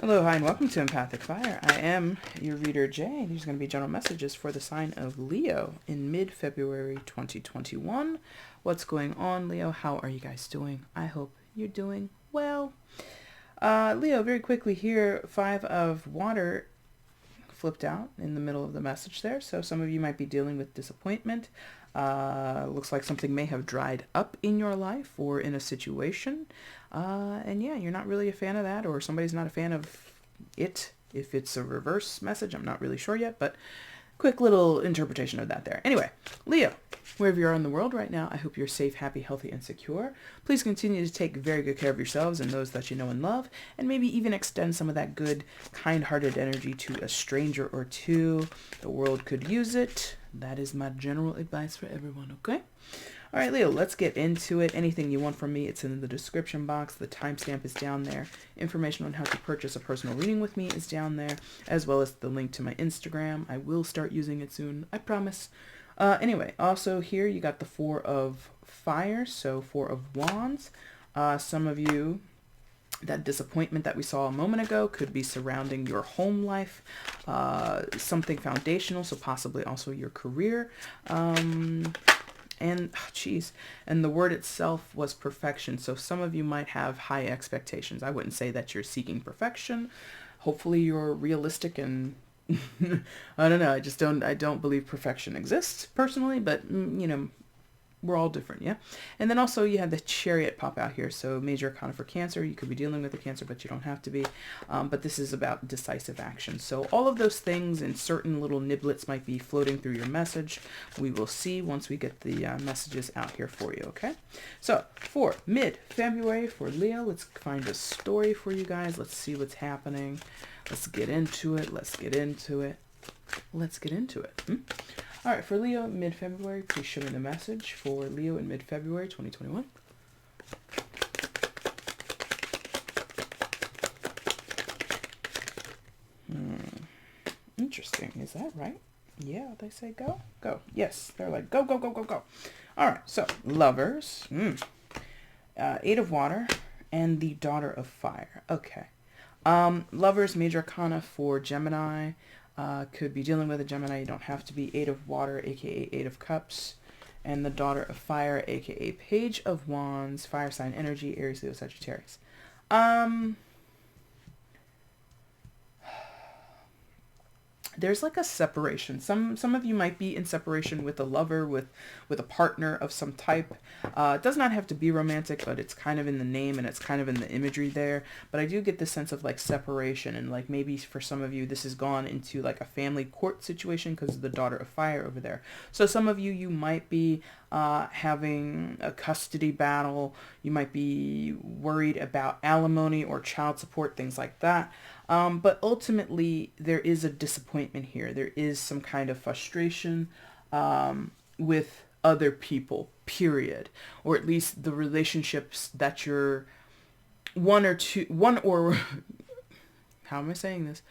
Hello, hi, and welcome to Empathic Fire. I am your reader, Jay. These are going to be general messages for the sign of Leo in mid-February 2021. What's going on, Leo? How are you guys doing? I hope you're doing well. Leo, very quickly here, 5 of water flipped out in the middle of the message there. So some of you might be dealing with disappointment. Looks like something may have dried up in your life or in a situation. And yeah, you're not really a fan of that, or somebody's not a fan of it. If it's a reverse message, I'm not really sure yet, but quick little interpretation of that there. Anyway, Leo, wherever you are in the world right now, I hope you're safe, happy, healthy, and secure. Please continue to take very good care of yourselves and those that you know and love, and maybe even extend some of that good, kind-hearted energy to a stranger or two. The world could use it. That is my general advice for everyone, okay? All right, Leo, let's get into it. Anything you want from me, it's in the description box. The timestamp is down there. Information on how to purchase a personal reading with me is down there, as well as the link to my Instagram. I will start using it soon, I promise. Anyway, also here you got the 4 of fire, so 4 of wands. Some of you, that disappointment that we saw a moment ago could be surrounding your home life, something foundational, so possibly also your career. And and the word itself was perfection. So some of you might have high expectations. I wouldn't say that you're seeking perfection. Hopefully you're realistic and I don't know. I don't believe perfection exists personally, but you know, we're all different, yeah? And then also you have the Chariot pop out here. So major arcana for Cancer. You could be dealing with a Cancer, but you don't have to be. But this is about decisive action. So all of those things and certain little niblets might be floating through your message. We will see once we get the messages out here for you, okay? So for mid-February for Leo, let's find a story for you guys. Let's see what's happening. Let's get into it. Let's get into it. Let's get into it. All right, for Leo, mid-February, please show me the message for Leo in mid-February 2021. Interesting. Is that right? Yeah, they say go. Go. Yes, they're like go, go, go, go, go. All right, so lovers, 8 of water, and the daughter of fire. Okay. Lovers, major arcana for Gemini. Could be dealing with a Gemini. You don't have to be. 8 of water, aka 8 of cups, and the daughter of fire, aka page of wands, fire sign energy, Aries, Leo, Sagittarius. There's like a separation. Some of you might be in separation with a lover, with a partner of some type. It does not have to be romantic, but it's kind of in the name and it's kind of in the imagery there. But I do get this sense of like separation, and like maybe for some of you this has gone into like a family court situation because of the daughter of fire over there. So some of you might be having a custody battle. You might be worried about alimony or child support, things like that. But ultimately, there is a disappointment here. There is some kind of frustration with other people, period. Or at least the relationships that you're how am I saying this?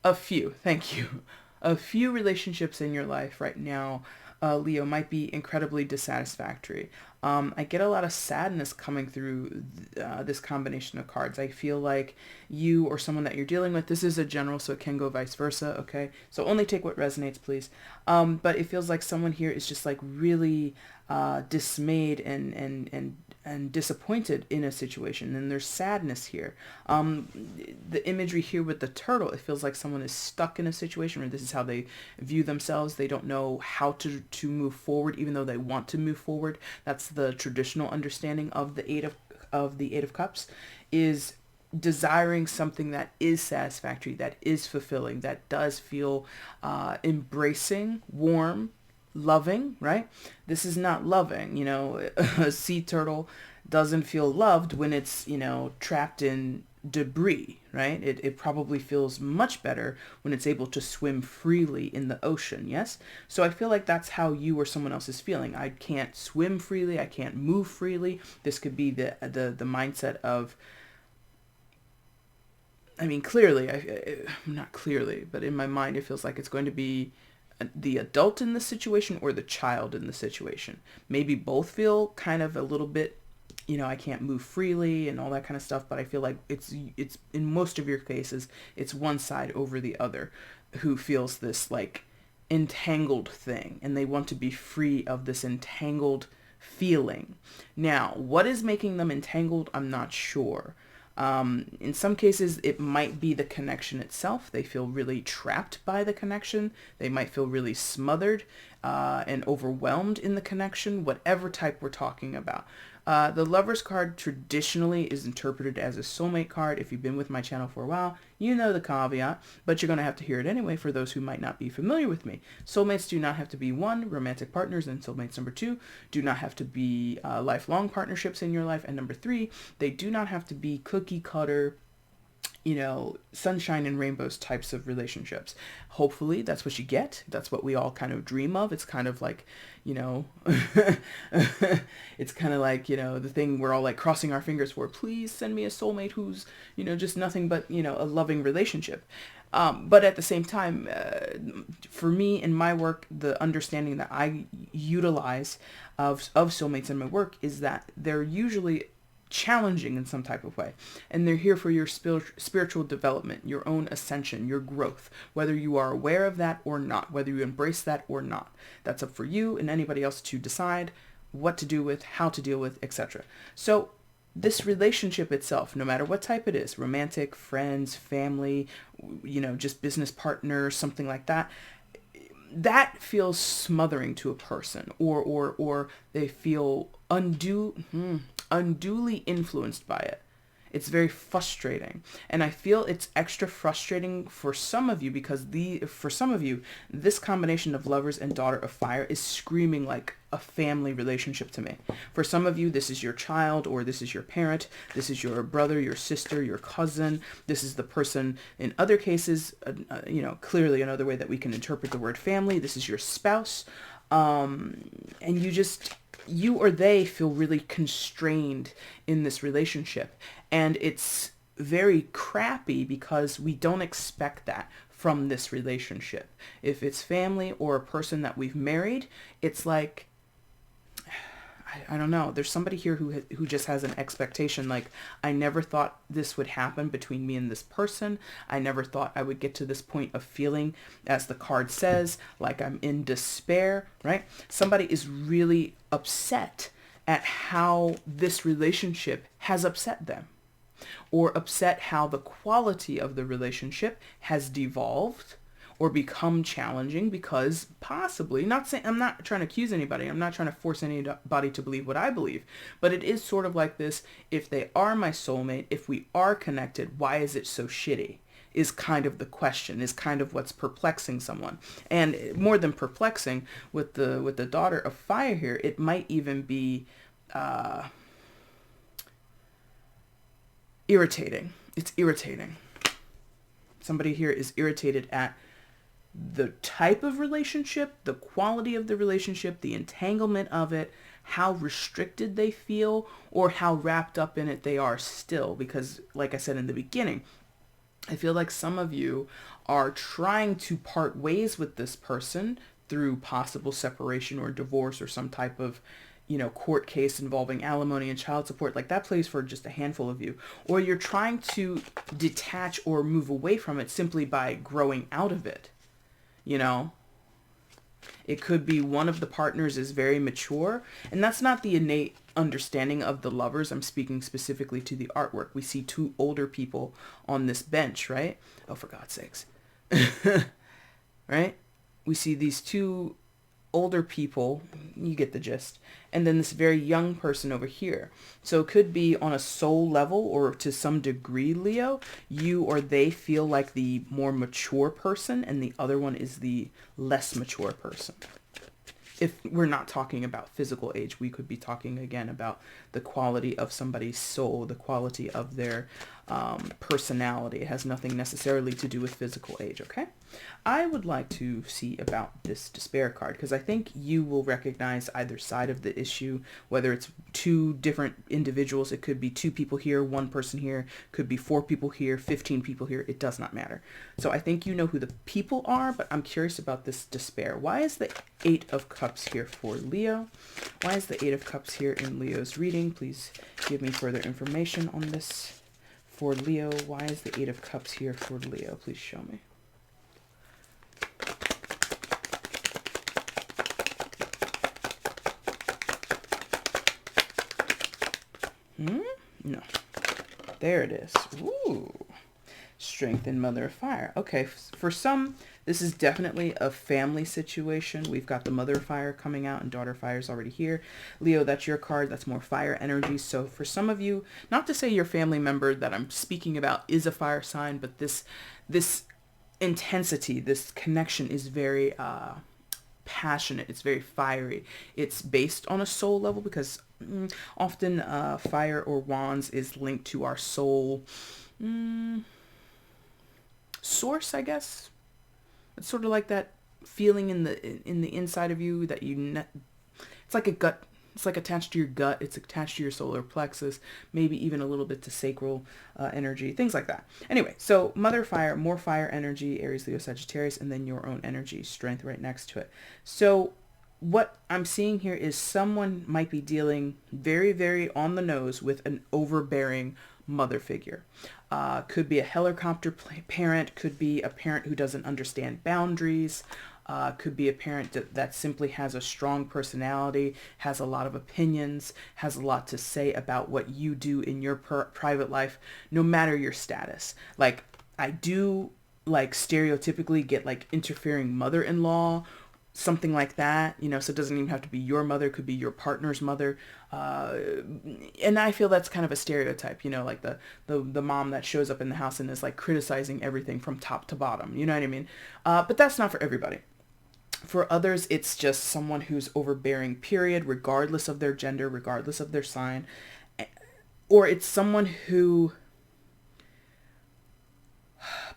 A few, thank you. A few relationships in your life right now, Leo, might be incredibly dissatisfactory. I get a lot of sadness coming through this combination of cards. I feel like you or someone that you're dealing with, this is a general, so it can go vice versa, okay? So only take what resonates, please. But it feels like someone here is just like really dismayed and disappointed in a situation, and there's sadness here. The imagery here with the turtle, it feels like someone is stuck in a situation where this is how they view themselves. They don't know how to move forward, even though they want to move forward. That's the traditional understanding of the eight of cups, is desiring something that is satisfactory, that is fulfilling, that does feel embracing, warm, loving, right? This is not loving, you know. A sea turtle doesn't feel loved when it's, you know, trapped in debris, right? It probably feels much better when it's able to swim freely in the ocean, yes? So I feel like that's how you or someone else is feeling. I can't swim freely, I can't move freely. This could be the mindset of, I mean, clearly, not clearly, but in my mind it feels like it's going to be the adult in the situation or the child in the situation. Maybe both feel kind of a little bit you know, I can't move freely and all that kind of stuff. But I feel like it's in most of your cases, it's one side over the other who feels this like entangled thing, and they want to be free of this entangled feeling. Now, what is making them entangled? I'm not sure. In some cases, it might be the connection itself. They feel really trapped by the connection. They might feel really smothered and overwhelmed in the connection, whatever type we're talking about. The Lover's card traditionally is interpreted as a soulmate card. If you've been with my channel for a while, you know the caveat, but you're going to have to hear it anyway for those who might not be familiar with me. Soulmates do not have to be one, romantic partners, and soulmates number two do not have to be lifelong partnerships in your life, and number three, they do not have to be cookie cutter, you know, sunshine and rainbows types of relationships. Hopefully that's what you get. That's what we all kind of dream of. It's kind of like, you know, it's kind of like, you know, the thing we're all like crossing our fingers for. Please send me a soulmate who's, you know, just nothing but, you know, a loving relationship. But at the same time, for me in my work, the understanding that I utilize of soulmates in my work is that they're usually challenging in some type of way, and they're here for your spiritual development, your own ascension, your growth, whether you are aware of that or not, whether you embrace that or not. That's up for you and anybody else to decide what to do with, how to deal with, etc. So this relationship itself, no matter what type it is, romantic, friends, family, you know, just business partner, something like that, that feels smothering to a person, or they feel unduly influenced by it. It's very frustrating, and I feel it's extra frustrating for some of you because for some of you, this combination of Lovers and Daughter of Fire is screaming like a family relationship to me. For some of you, this is your child, or this is your parent, this is your brother, your sister, your cousin, this is the person, in other cases, you know, clearly another way that we can interpret the word family, this is your spouse, and you or they feel really constrained in this relationship. And it's very crappy because we don't expect that from this relationship. If it's family or a person that we've married, it's like, I don't know. There's somebody here who just has an expectation like, I never thought this would happen between me and this person. I never thought I would get to this point of feeling, as the card says, like I'm in despair, right? Somebody is really upset at how this relationship has upset them, or upset how the quality of the relationship has devolved or become challenging because possibly, not saying, I'm not trying to accuse anybody, I'm not trying to force anybody to believe what I believe, but it is sort of like this: if they are my soulmate, if we are connected, why is it so shitty? Is kind of the question, is kind of what's perplexing someone. And more than perplexing, with the Daughter of Fire here, it might even be irritating. It's irritating. Somebody here is irritated at the type of relationship, the quality of the relationship, the entanglement of it, how restricted they feel, or how wrapped up in it they are still. Because, like I said in the beginning, I feel like some of you are trying to part ways with this person through possible separation or divorce or some type of, you know, court case involving alimony and child support. Like, that plays for just a handful of you. Or you're trying to detach or move away from it simply by growing out of it. You know, it could be one of the partners is very mature, and that's not the innate understanding of the Lovers. I'm speaking specifically to the artwork. We see two older people on this bench, right? Oh, for God's sakes. Right? We see these two older people, you get the gist, and then this very young person over here. So it could be on a soul level, or to some degree, Leo, you or they feel like the more mature person and the other one is the less mature person. If we're not talking about physical age, we could be talking again about the quality of somebody's soul, the quality of their personality. It has nothing necessarily to do with physical age, okay? I would like to see about this despair card, because I think you will recognize either side of the issue, whether it's two different individuals. It could be two people here, one person here, could be 4 people here, 15 people here. It does not matter. So I think you know who the people are, but I'm curious about this despair. Why is the 8 of Cups here for Leo? Why is the 8 of Cups here in Leo's reading? reading. Please give me further information on this for Leo. Why is the Eight of Cups here for Leo? Please show me. No. There it is. Ooh. Strength and Mother of Fire. Okay, for some, this is definitely a family situation. We've got the Mother of Fire coming out and Daughter of Fire is already here. Leo, that's your card. That's more fire energy. So for some of you, not to say your family member that I'm speaking about is a fire sign, but this intensity, this connection is very passionate. It's very fiery. It's based on a soul level because often fire or wands is linked to our soul source, I guess. It's sort of like that feeling in the inside of you that it's like a gut. It's like attached to your gut. It's attached to your solar plexus, maybe even a little bit to sacral energy, things like that. Anyway, so Mother Fire, more fire energy, Aries, Leo, Sagittarius, and then your own energy, strength right next to it. So what I'm seeing here is someone might be dealing very, very on the nose with an overbearing mother figure. Could be a helicopter parent, could be a parent who doesn't understand boundaries, could be a parent that simply has a strong personality, has a lot of opinions, has a lot to say about what you do in your private life, no matter your status. Like, I do, like, stereotypically get, like, interfering mother-in-law, something like that, you know, so it doesn't even have to be your mother, it could be your partner's mother. And I feel that's kind of a stereotype, you know, like the mom that shows up in the house and is like criticizing everything from top to bottom, you know what I mean? But that's not for everybody. For others, it's just someone who's overbearing, period, regardless of their gender, regardless of their sign. Or it's someone who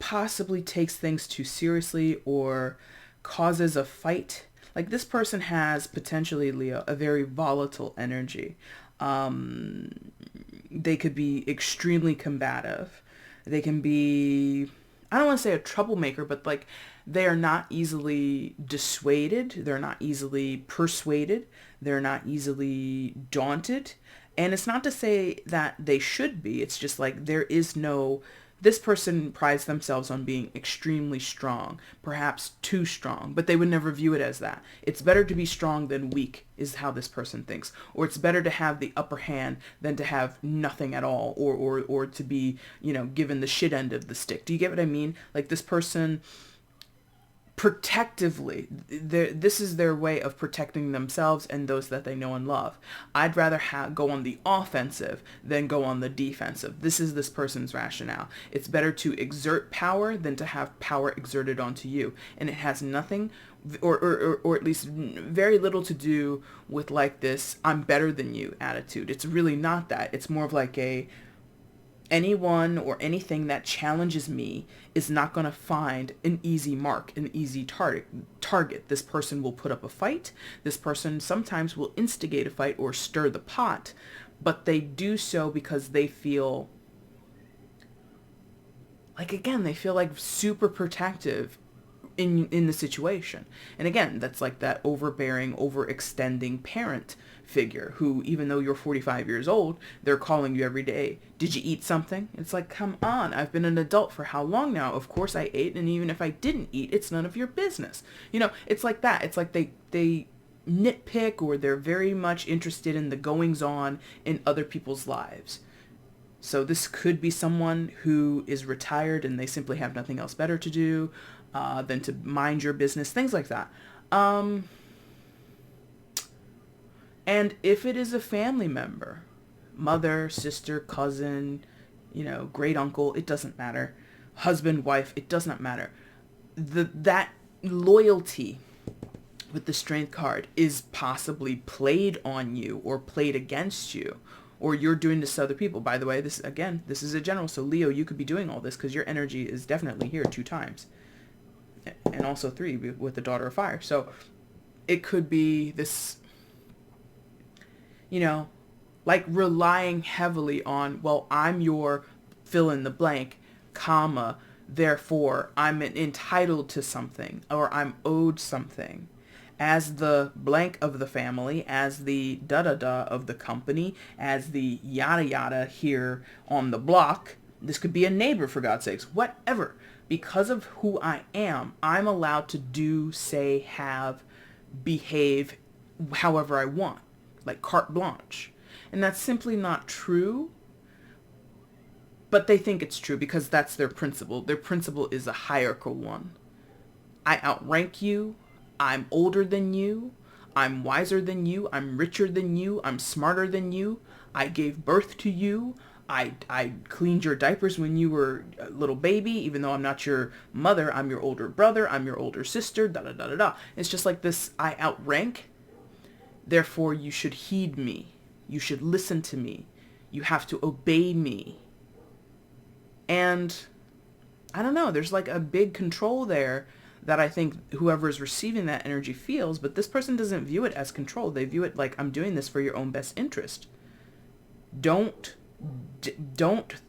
possibly takes things too seriously or causes a fight. Like, this person has potentially, Leo, a very volatile energy. They could be extremely combative. They can be, I don't want to say a troublemaker, but like, they are not easily dissuaded. They're not easily persuaded. They're not easily daunted. And it's not to say that they should be. It's just like this person prides themselves on being extremely strong, perhaps too strong, but they would never view it as that. It's better to be strong than weak is how this person thinks. Or it's better to have the upper hand than to have nothing at all, or to be, you know, given the shit end of the stick. Do you get what I mean? Like, this person protectively, this is their way of protecting themselves and those that they know and love. I'd rather go on the offensive than go on the defensive. This is this person's rationale. It's better to exert power than to have power exerted onto you. And it has nothing, or at least very little to do with like this I'm better than you attitude. It's really not that. It's more of like anyone or anything that challenges me is not going to find an easy mark, an easy target. This person will put up a fight. This person sometimes will instigate a fight or stir the pot, but they do so because they feel like, again, they feel like super protective in the situation. And again, that's like that overbearing, overextending parent figure who, even though you're 45 years old, they're calling you every day. Did you eat something? It's like, come on, I've been an adult for how long now? Of course I ate, and even if I didn't eat, it's none of your business. You know, it's like that. It's like they nitpick, or they're very much interested in the goings on in other people's lives. So this could be someone who is retired and they simply have nothing else better to do than to mind your business, things like that. And if it is a family member, mother, sister, cousin, you know, great uncle, it doesn't matter. Husband, wife, it does not matter. That loyalty with the Strength card is possibly played on you or played against you, or you're doing this to other people. By the way, this is a general. So Leo, you could be doing all this because your energy is definitely here 2 times. And also 3 with the Daughter of Fire. So it could be this, you know, like relying heavily on, well, I'm your fill in the blank, therefore I'm entitled to something, or I'm owed something. as the blank of the family, as the da-da-da of the company, as the yada-yada here on the block. This could be a neighbor, for God's sakes, whatever. Because of who I am, I'm allowed to do, say, have, behave however I want, like carte blanche. And that's simply not true, but they think it's true because that's their principle. Their principle is a hierarchical one. I outrank you, I'm older than you, I'm wiser than you, I'm richer than you, I'm smarter than you, I gave birth to you, I cleaned your diapers when you were a little baby, even though I'm not your mother, I'm your older brother, I'm your older sister, da da da da da. It's just like this, I outrank, therefore you should heed me, you should listen to me, you have to obey me. And I don't know, there's like a big control there that I think whoever is receiving that energy feels, but this person doesn't view it as control. They view it like, I'm doing this for your own best interest. Don't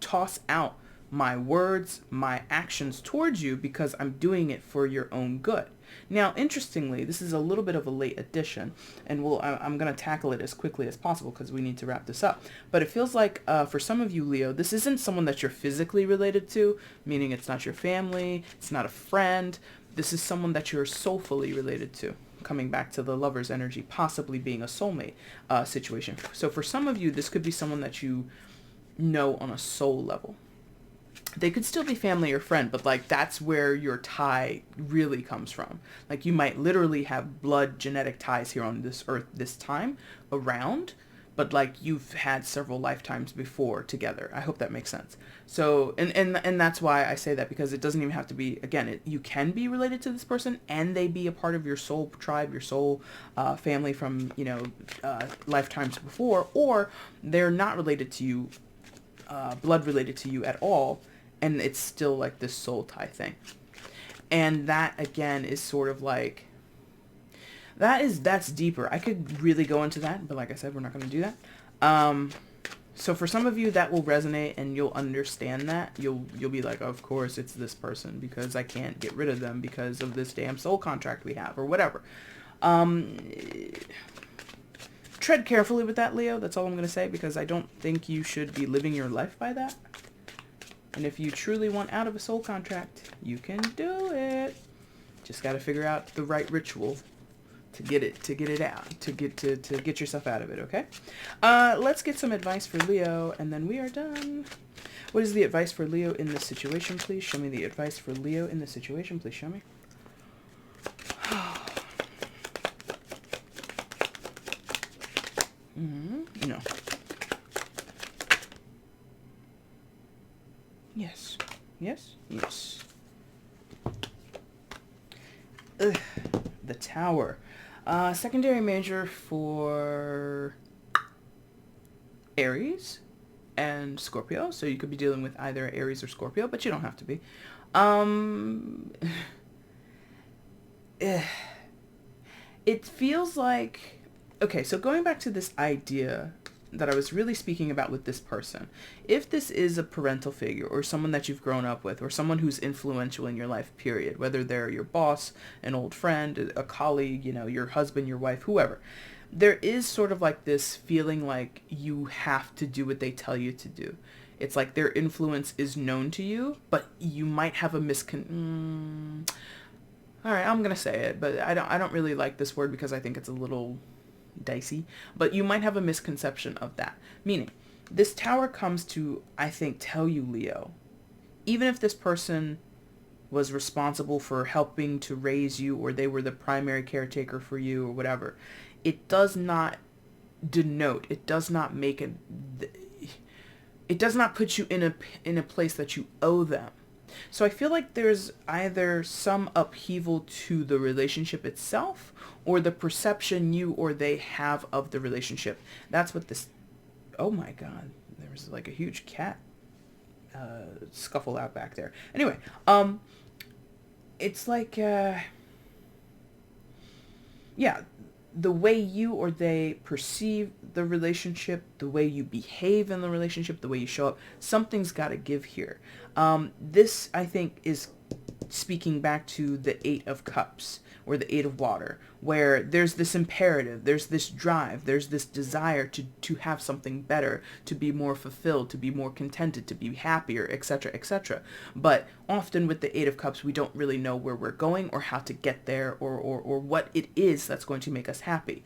toss out my words, my actions towards you because I'm doing it for your own good. Now, interestingly, this is a little bit of a late addition, and I'm going to tackle it as quickly as possible because we need to wrap this up. But it feels like for some of you, Leo, this isn't someone that you're physically related to, meaning it's not your family, it's not a friend. This is someone that you're soulfully related to, coming back to the lover's energy, possibly being a soulmate situation. So for some of you, this could be someone that you know on a soul level. They could still be family or friend, but like that's where your tie really comes from. Like you might literally have blood genetic ties here on this earth this time around, but like you've had several lifetimes before together. I hope that makes sense. So, and that's why I say that, because it doesn't even have to be, again, you can be related to this person and they be a part of your soul tribe, your soul family from, lifetimes before, or they're not related to you, blood related to you at all, and it's still like this soul tie thing. And that, again, is sort of like, that's deeper. I could really go into that, but like I said, we're not going to do that. So for some of you that will resonate and you'll understand that. You'll be like, of course it's this person because I can't get rid of them because of this damn soul contract we have or whatever. Tread carefully with that, Leo. That's all I'm going to say, because I don't think you should be living your life by that. And if you truly want out of a soul contract, you can do it. Just got to figure out the right ritual to get it out, to get yourself out of it, okay? Let's get some advice for Leo, and then we are done. What is the advice for Leo in this situation, please? Show me the advice for Leo in this situation, please show me. No. Yes. Yes? Yes. Ugh. The Tower. Secondary major for Aries and Scorpio. So you could be dealing with either Aries or Scorpio, but you don't have to be. It feels like... Okay, so going back to this idea that I was really speaking about with this person, if this is a parental figure or someone that you've grown up with or someone who's influential in your life, period, whether they're your boss, an old friend, a colleague, your husband, your wife, whoever, there is sort of like this feeling like you have to do what they tell you to do. It's like their influence is known to you, but you might have a all right, I'm gonna say it, but I don't really like this word because I think it's a little dicey, but you might have a misconception of that. Meaning, this Tower comes to, I think, tell you, Leo, even if this person was responsible for helping to raise you, or they were the primary caretaker for you, or whatever, it does not denote, it does not make it does not put you in a place that you owe them. So I feel like there's either some upheaval to the relationship itself or the perception you or they have of the relationship. That's what this... Oh my God. There was like a huge cat scuffle out back there. Anyway, it's like... yeah, the way you or they perceive the relationship, the way you behave in the relationship, the way you show up, something's got to give here. This, I think, is speaking back to the Eight of Cups or the Eight of Water, where there's this imperative, there's this drive, there's this desire to have something better, to be more fulfilled, to be more contented, to be happier, etc., etc. But often with the Eight of Cups, we don't really know where we're going or how to get there, or what it is that's going to make us happy.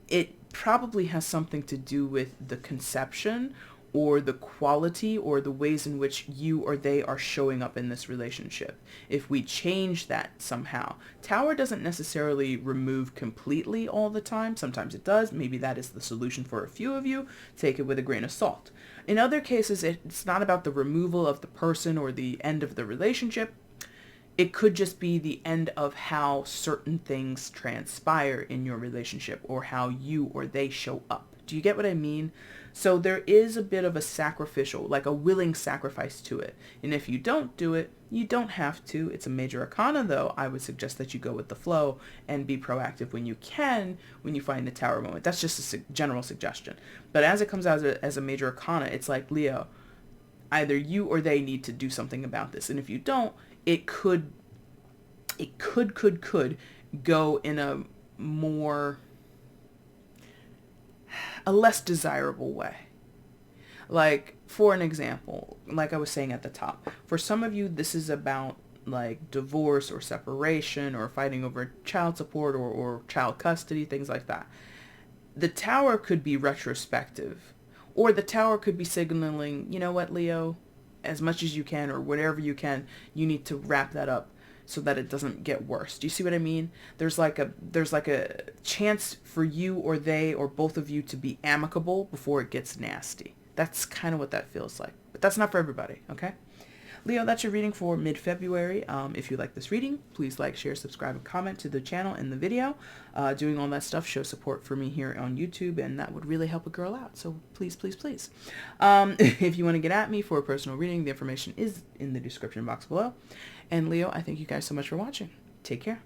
It probably has something to do with the conception or the quality or the ways in which you or they are showing up in this relationship. If we change that somehow, Tower doesn't necessarily remove completely all the time. Sometimes it does. Maybe that is the solution for a few of you. Take it with a grain of salt. In other cases, it's not about the removal of the person or the end of the relationship. It could just be the end of how certain things transpire in your relationship or how you or they show up. Do you get what I mean? So there is a bit of a sacrificial, like a willing sacrifice to it. And if you don't do it, you don't have to. It's a major arcana, though. I would suggest that you go with the flow and be proactive when you can, when you find the Tower moment. That's just a general suggestion. But as it comes out as a major arcana, it's like, Leo, either you or they need to do something about this. And if you don't, it could go in a less desirable way. Like, for an example, like I was saying at the top, for some of you, this is about like divorce or separation or fighting over child support or child custody, things like that. The Tower could be retrospective, or the Tower could be signaling, you know what, Leo, as much as you can or whatever you can, you need to wrap that up so that it doesn't get worse. Do you see what I mean? There's like a chance for you or they or both of you to be amicable before it gets nasty. That's kind of what that feels like. But that's not for everybody, okay? Leo, that's your reading for mid-February. If you like this reading, please like, share, subscribe, and comment to the channel and the video. Doing all that stuff shows support for me here on YouTube, and that would really help a girl out. So please, please, please. If you want to get at me for a personal reading, the information is in the description box below. And Leo, I thank you guys so much for watching. Take care.